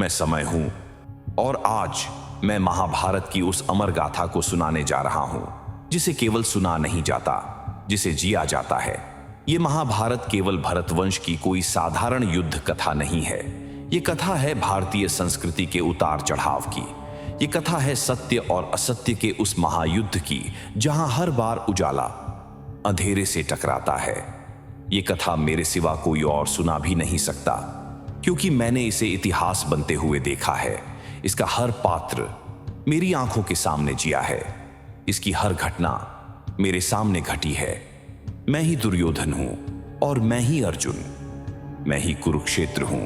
मैं समय हूं और आज मैं महाभारत की उस अमर गाथा को सुनाने जा रहा हूं जिसे केवल सुना नहीं जाता, जिसे जिया जाता है। ये महाभारत केवल भरतवंश की कोई साधारण युद्ध कथा नहीं है। ये कथा है भारतीय संस्कृति के उतार चढ़ाव की। ये कथा है सत्य और असत्य के उस महायुद्ध की जहां हर बार उजाला अंधेरे से टकराता है। ये कथा मेरे सिवा कोई और सुना भी नहीं सकता, क्योंकि मैंने इसे इतिहास बनते हुए देखा है। इसका हर पात्र मेरी आंखों के सामने जिया है। इसकी हर घटना मेरे सामने घटी है। मैं ही दुर्योधन हूं और मैं ही अर्जुन, मैं ही कुरुक्षेत्र हूं,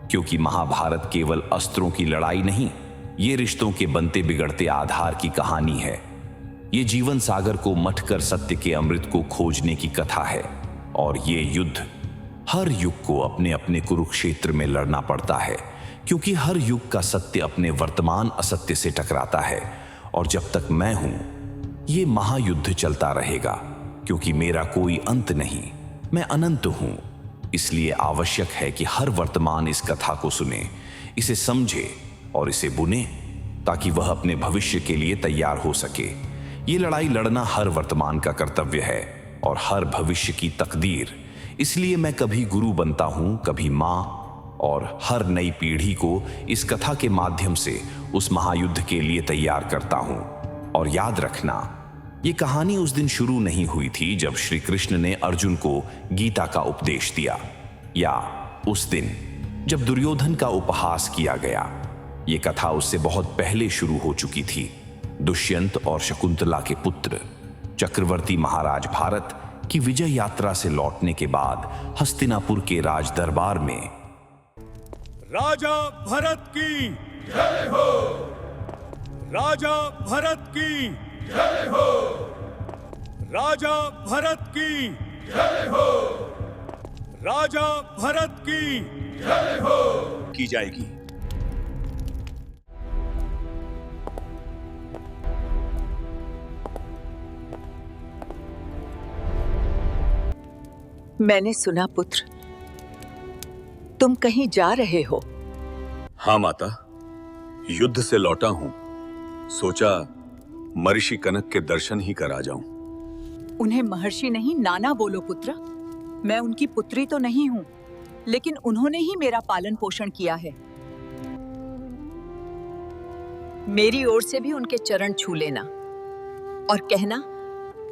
क्योंकि महाभारत केवल अस्त्रों की लड़ाई नहीं, ये रिश्तों के बनते बिगड़ते आधार की कहानी है। ये जीवन सागर को मथकर सत्य के अमृत को खोजने की कथा है। और ये युद्ध हर युग को अपने अपने कुरुक्षेत्र में लड़ना पड़ता है, क्योंकि हर युग का सत्य अपने वर्तमान असत्य से टकराता है। और जब तक मैं हूं, ये महायुद्ध चलता रहेगा, क्योंकि मेरा कोई अंत नहीं, मैं अनंत हूं। इसलिए आवश्यक है कि हर वर्तमान इस कथा को सुने, इसे समझे और इसे बुने, ताकि वह अपने भविष्य के लिए तैयार हो सके। ये लड़ाई लड़ना हर वर्तमान का कर्तव्य है और हर भविष्य की तकदीर। इसलिए मैं कभी गुरु बनता हूं, कभी मां, और हर नई पीढ़ी को इस कथा के माध्यम से उस महायुद्ध के लिए तैयार करता हूं। और याद रखना, ये कहानी उस दिन शुरू नहीं हुई थी जब श्री कृष्ण ने अर्जुन को गीता का उपदेश दिया, या उस दिन जब दुर्योधन का उपहास किया गया। ये कथा उससे बहुत पहले शुरू हो चुकी थी। दुष्यंत और शकुंतला के पुत्र चक्रवर्ती महाराज भारत की विजय यात्रा से लौटने के बाद हस्तिनापुर के राज दरबार में राजा भरत की जय हो, राजा भरत की जय हो, राजा भरत की जय हो, राजा भरत की जय हो की जाएगी। मैंने सुना पुत्र, तुम कहीं जा रहे हो। हाँ माता, युद्ध से लौटा हूं। सोचा महर्षि कनक के दर्शन ही करा जाऊं। उन्हें महर्षि नहीं, नाना बोलो पुत्र। मैं उनकी पुत्री तो नहीं हूं, लेकिन उन्होंने ही मेरा पालन पोषण किया है। मेरी ओर से भी उनके चरण छू लेना और कहना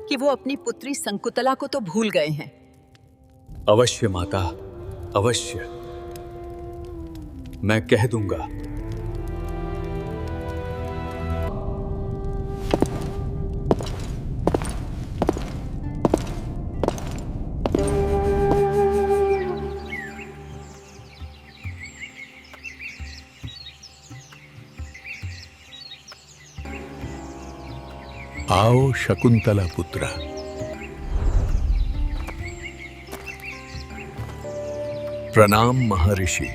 कि वो अपनी पुत्री संकुतला को तो भूल गए हैं। अवश्य माता, अवश्य, मैं कह दूंगा। आओ शकुंतला पुत्र, प्रणाम महर्षि।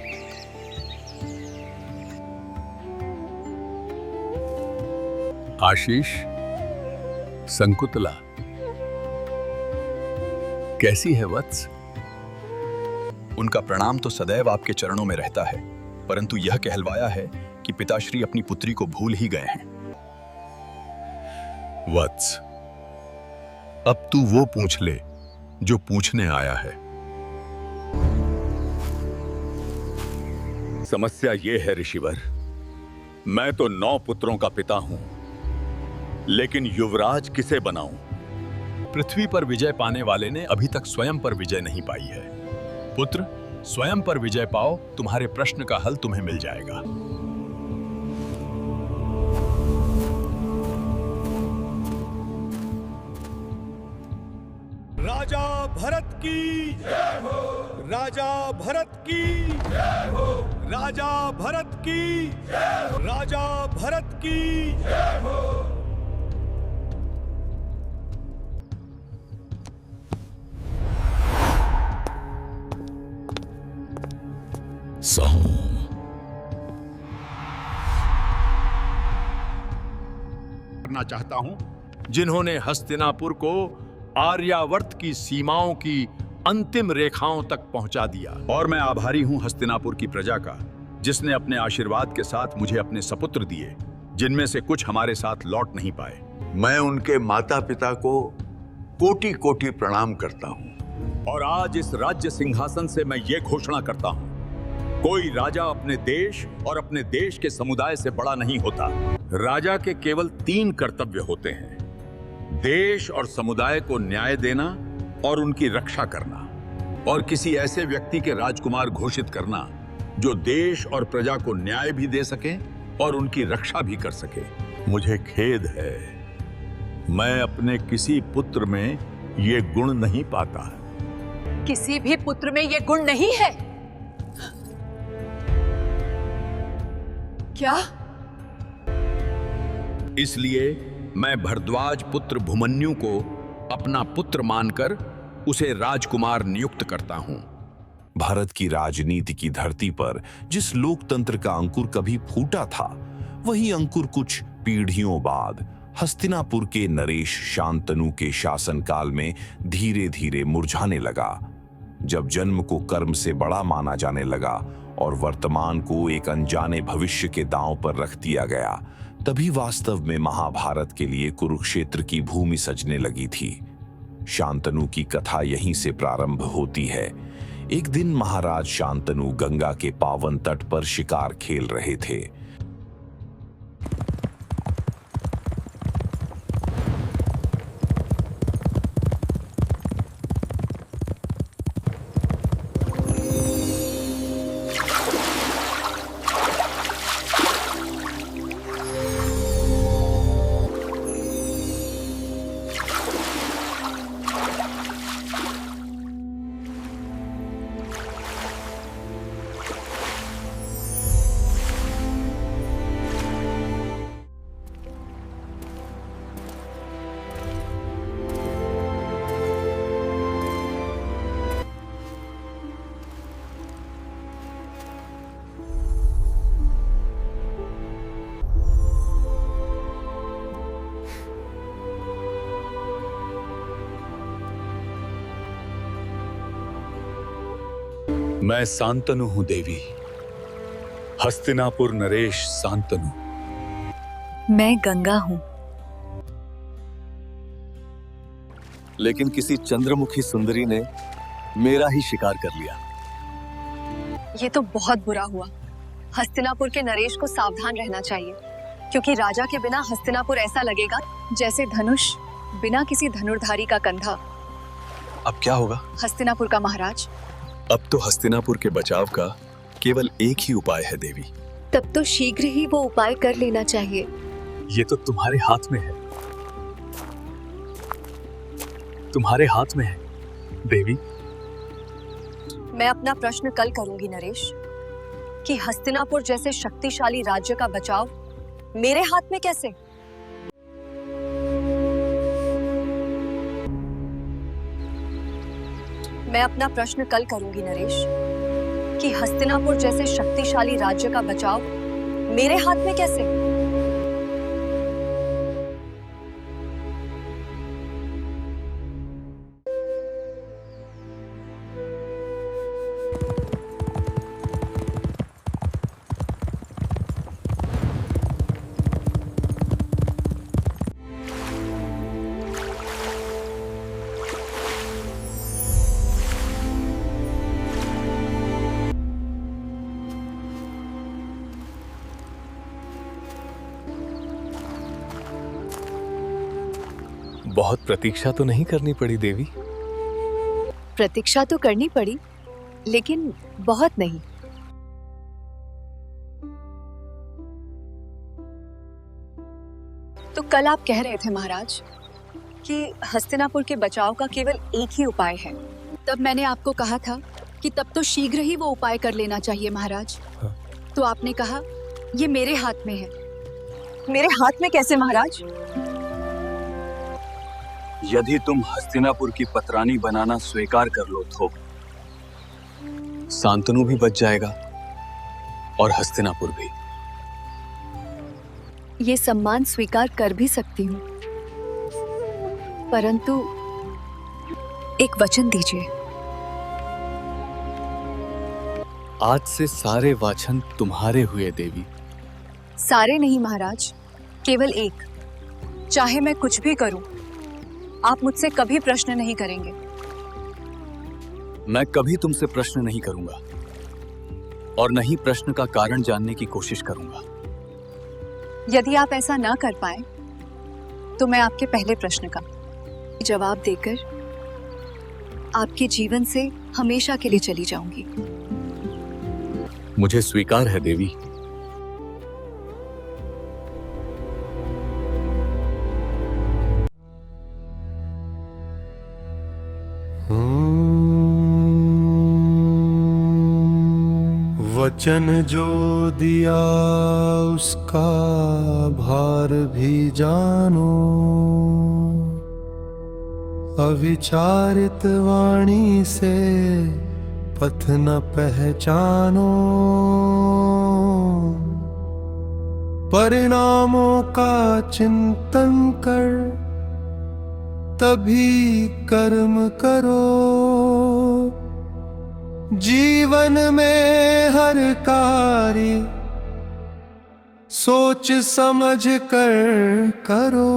आशीष, संकुतला, कैसी है वत्स? उनका प्रणाम तो सदैव आपके चरणों में रहता है, परंतु यह कहलवाया है कि पिताश्री अपनी पुत्री को भूल ही गए हैं। वत्स, अब तू वो पूछ ले जो पूछने आया है। समस्या ये है ऋषिवर, मैं तो 9 पुत्रों का पिता हूं, लेकिन युवराज किसे बनाऊं? पृथ्वी पर विजय पाने वाले ने अभी तक स्वयं पर विजय नहीं पाई है। पुत्र, स्वयं पर विजय पाओ, तुम्हारे प्रश्न का हल तुम्हें मिल जाएगा। राजा भरत की जय हो, राजा भरत की जय हो, राजा भरत की जय हो, राजा भरत की जय हो। करना चाहता हूं, जिन्होंने हस्तिनापुर को आर्यावर्त की सीमाओं की अंतिम रेखाओं तक पहुंचा दिया। और मैं आभारी हूं हस्तिनापुर की प्रजा का, जिसने अपने आशीर्वाद के साथ मुझे अपने सपुत्र दिए, जिनमें से कुछ हमारे साथ लौट नहीं पाए। मैं उनके माता पिता को कोटि कोटि प्रणाम करता हूँ। और आज इस राज्य सिंहासन से मैं ये घोषणा करता हूँ, कोई राजा अपने देश और अपने देश के समुदाय से बड़ा नहीं होता। राजा के केवल 3 कर्तव्य होते हैं: देश और समुदाय को न्याय देना और उनकी रक्षा करना, और किसी ऐसे व्यक्ति के राजकुमार घोषित करना जो देश और प्रजा को न्याय भी दे सके और उनकी रक्षा भी कर सके। मुझे खेद है, मैं अपने किसी पुत्र में ये गुण नहीं पाता। किसी भी पुत्र में ये गुण नहीं है। क्या? इसलिए मैं भरद्वाज पुत्र भुमन्यु को अपना पुत्र मानकर उसे राजकुमार नियुक्त करता हूं। भारत की राजनीति की धरती पर जिस लोकतंत्र का अंकुर कभी फूटा था, वही अंकुर कुछ पीढ़ियों बाद हस्तिनापुर के नरेश शांतनु के शासनकाल में धीरे धीरे मुरझाने लगा। जब जन्म को कर्म से बड़ा माना जाने लगा और वर्तमान को एक अनजाने भविष्य के दांव पर रख दिया गया, तभी वास्तव में महाभारत के लिए कुरुक्षेत्र की भूमि सजने लगी थी। शांतनु की कथा यहीं से प्रारंभ होती है। एक दिन महाराज शांतनु गंगा के पावन तट पर शिकार खेल रहे थे। मैं शांतनु हूं देवी, हस्तिनापुर नरेश शांतनु। मैं गंगा हूं। लेकिन किसी चंद्रमुखी सुंदरी ने मेरा ही शिकार कर लिया। ये तो बहुत बुरा हुआ। हस्तिनापुर के नरेश को सावधान रहना चाहिए, क्योंकि राजा के बिना हस्तिनापुर ऐसा लगेगा जैसे धनुष बिना किसी धनुर्धारी का कंधा। अब क्या होगा? हस्तिनापुर का महाराज, अब तो हस्तिनापुर के बचाव का केवल एक ही उपाय है देवी। तब तो शीघ्र ही वो उपाय कर लेना चाहिए। ये तो तुम्हारे हाथ में है, तुम्हारे हाथ में है देवी। मैं अपना प्रश्न कल करूंगी नरेश, कि हस्तिनापुर जैसे शक्तिशाली राज्य का बचाव मेरे हाथ में कैसे? मैं अपना प्रश्न कल करूंगी नरेश, कि हस्तिनापुर जैसे शक्तिशाली राज्य का बचाव मेरे हाथ में कैसे? बहुत प्रतीक्षा तो नहीं करनी पड़ी देवी। प्रतीक्षा तो करनी पड़ी, लेकिन बहुत नहीं। तो कल आप कह रहे थे महाराज कि हस्तिनापुर के बचाव का केवल एक ही उपाय है। तब मैंने आपको कहा था कि तब तो शीघ्र ही वो उपाय कर लेना चाहिए महाराज। हाँ। तो आपने कहा ये मेरे हाथ में है। मेरे हाथ में कैसे महाराज? यदि तुम हस्तिनापुर की पतरानी बनाना स्वीकार कर लो तो शांतनु भी बच जाएगा और हस्तिनापुर भी। ये सम्मान स्वीकार कर भी सकती हूँ, परंतु एक वचन दीजिए। आज से सारे वाचन तुम्हारे हुए देवी। सारे नहीं महाराज, केवल एक। चाहे मैं कुछ भी करूं, आप मुझसे कभी प्रश्न नहीं करेंगे। मैं कभी तुमसे प्रश्न नहीं करूंगा और न ही प्रश्न का कारण जानने की कोशिश करूंगा। यदि आप ऐसा ना कर पाए तो मैं आपके पहले प्रश्न का जवाब देकर आपके जीवन से हमेशा के लिए चली जाऊंगी। मुझे स्वीकार है देवी। वचन जो दिया उसका भार भी जानो, अविचारित वाणी से पथ न पहचानो, परिणामों का चिंतन कर तभी कर्म करो, जीवन में हर कार्य सोच समझ कर करो।